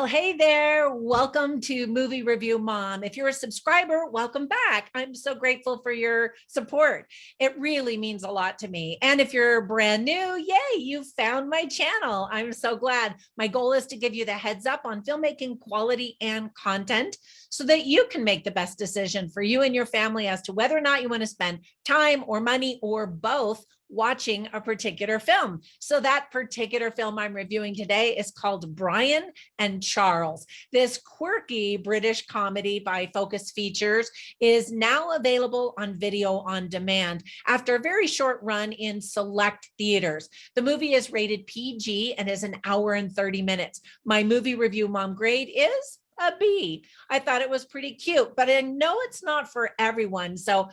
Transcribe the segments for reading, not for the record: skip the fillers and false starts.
Well, hey there. Welcome to Movie Review Mom. If you're a subscriber, welcome back. I'm so grateful for your support. It really means a lot to me. And if you're brand new, yay, you found my channel. I'm so glad. My goal is to give you the heads up on filmmaking quality and content so that you can make the best decision for you and your family as to whether or not you want to spend time or money or both watching a particular film. So that particular film I'm reviewing today is called Brian and Charles. This quirky British comedy by Focus Features is now available on video on demand after a very short run in select theaters. The movie is rated PG and is an hour and 30 minutes. My movie review mom grade is a B. I thought it was pretty cute, but I know it's not for everyone. So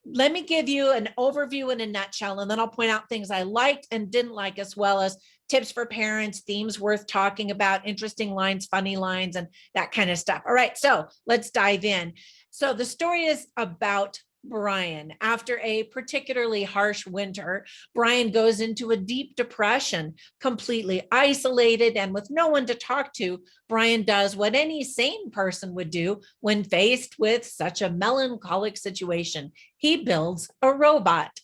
let me give you an overview in a nutshell, and then I'll point out things I liked and didn't like, as well as tips for parents, themes worth talking about, interesting lines, funny lines, and that kind of stuff. All right, so let's dive in. So the story is about Brian. After a particularly harsh winter, Brian goes into a deep depression, completely isolated and with no one to talk to. Brian does what any sane person would do when faced with such a melancholic situation. He builds a robot.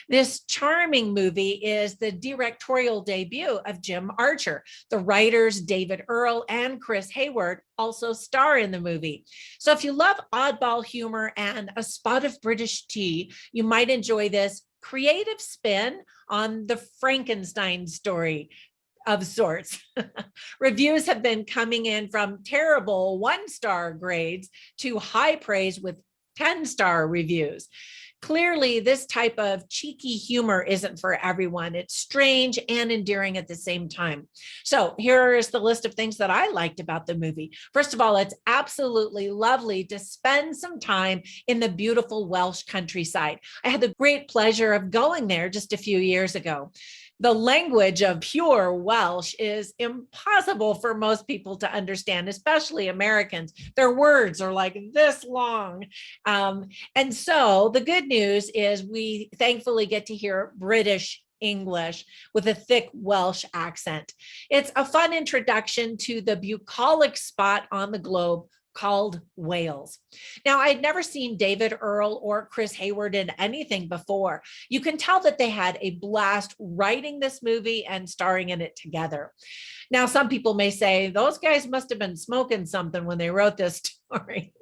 This charming movie is the directorial debut of Jim Archer. The writers David Earl and Chris Hayward also star in the movie. So if you love oddball humor and a spot of British tea, you might enjoy this creative spin on the Frankenstein story of sorts. Reviews have been coming in from terrible 1-star grades to high praise with 10-star reviews. Clearly, this type of cheeky humor isn't for everyone. It's strange and endearing at the same time. So here is the list of things that I liked about the movie. First of all, it's absolutely lovely to spend some time in the beautiful Welsh countryside. I had the great pleasure of going there just a few years ago. The language of pure Welsh is impossible for most people to understand, especially Americans. Their words are like this long. And so the good news is we thankfully get to hear British English with a thick Welsh accent. It's a fun introduction to the bucolic spot on the globe called Wales. Now, I'd never seen David Earl or Chris Hayward in anything before. You can tell that they had a blast writing this movie and starring in it together. Now, some people may say those guys must have been smoking something when they wrote this story.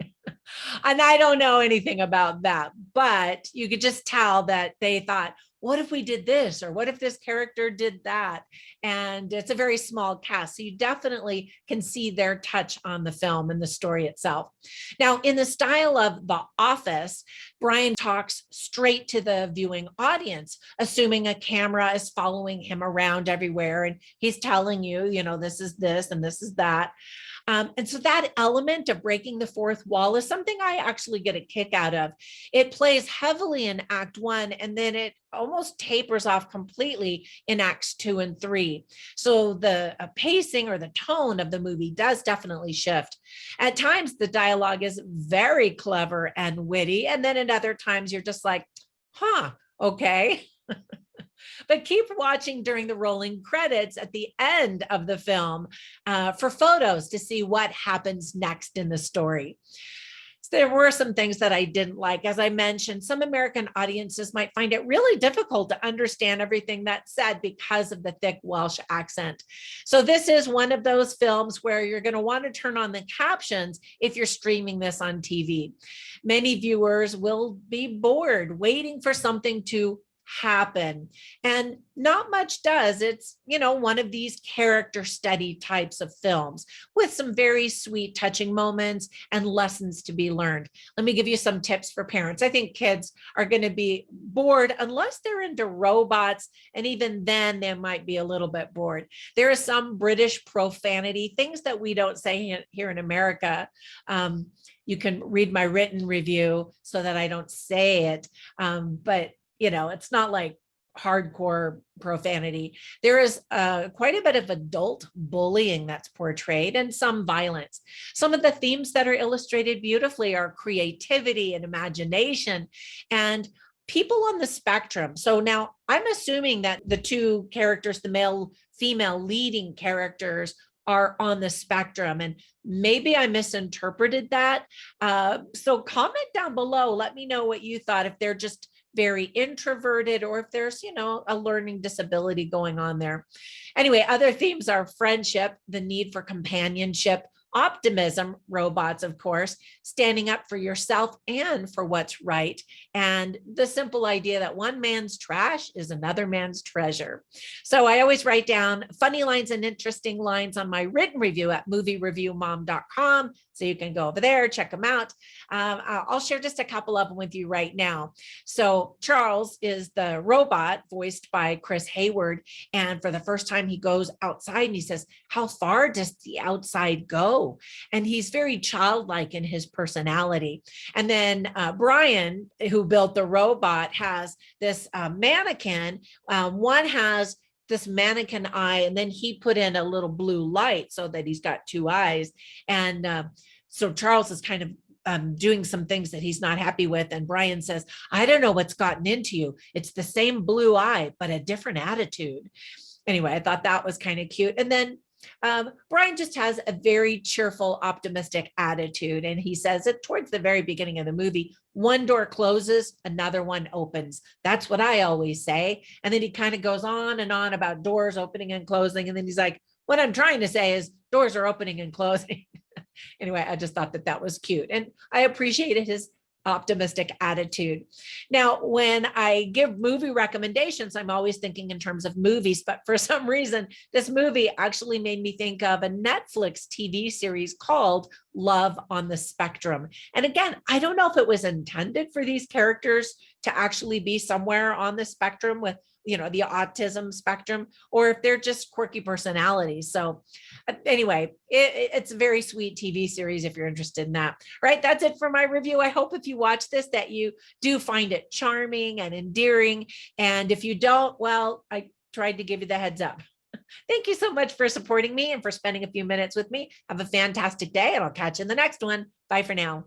And I don't know anything about that, but you could just tell that they thought, what if we did this? Or what if this character did that? And it's a very small cast. So you definitely can see their touch on the film and the story itself. Now, in the style of The Office, Brian talks straight to the viewing audience, assuming a camera is following him around everywhere. And he's telling you, you know, this is this and this is that. And so that element of breaking the fourth wall is something I actually get a kick out of. It plays heavily in Act 1, and then it almost tapers off completely in Acts 2 and 3. So the pacing or the tone of the movie does definitely shift. At times, the dialogue is very clever and witty, and then at other times, you're just like, huh, okay. But keep watching during the rolling credits at the end of the film for photos to see what happens next in the story. So there were some things that I didn't like. As I mentioned, some American audiences might find it really difficult to understand everything that's said because of the thick Welsh accent. So this is one of those films where you're going to want to turn on the captions if you're streaming this on TV. Many viewers will be bored waiting for something to happen, and not much does. It's, you know, one of these character study types of films with some very sweet, touching moments and lessons to be learned. Let me give you some tips for parents. I think kids are going to be bored unless they're into robots, and even then they might be a little bit bored. There is some British profanity, things that we don't say here in America. You can read my written review so that I don't say it, but you know, it's not like hardcore profanity. There is quite a bit of adult bullying that's portrayed and some violence. Some of the themes that are illustrated beautifully are creativity and imagination and people on the spectrum. So now I'm assuming that the two characters, the male, female leading characters, are on the spectrum. And maybe I misinterpreted that. So comment down below. Let me know what you thought, if they're just very introverted or if there's, a learning disability going on there. Anyway, other themes are friendship, the need for companionship, optimism, robots, of course, standing up for yourself and for what's right, and the simple idea that one man's trash is another man's treasure. So I always write down funny lines and interesting lines on my written review at moviereviewmom.com. So you can go over there, check them out. I'll share just a couple of them with you right now. So Charles is the robot voiced by Chris Hayward. And for the first time, he goes outside and he says, how far does the outside go? And he's very childlike in his personality. And then Brian, who built the robot, has this mannequin. One has this mannequin eye, and then he put in a little blue light so that he's got two eyes. And so Charles is kind of doing some things that he's not happy with. And Brian says, I don't know what's gotten into you. It's the same blue eye, but a different attitude. Anyway, I thought that was kind of cute. And then Brian just has a very cheerful, optimistic attitude. And he says it towards the very beginning of the movie, one door closes, another one opens. That's what I always say. And then he kind of goes on and on about doors opening and closing. And then he's like, what I'm trying to say is doors are opening and closing. Anyway, I just thought that that was cute. And I appreciated his optimistic attitude. Now, when I give movie recommendations, I'm always thinking in terms of movies, but for some reason, this movie actually made me think of a Netflix TV series called Love on the Spectrum. And again, I don't know if it was intended for these characters to actually be somewhere on the spectrum with the autism spectrum, or if they're just quirky personalities. So anyway, it's a very sweet TV series if you're interested in that. Right, that's it for my review. I hope if you watch this that you do find it charming and endearing. And if you don't, well, I tried to give you the heads up. Thank you so much for supporting me and for spending a few minutes with me. Have a fantastic day, and I'll catch you in the next one. Bye for now.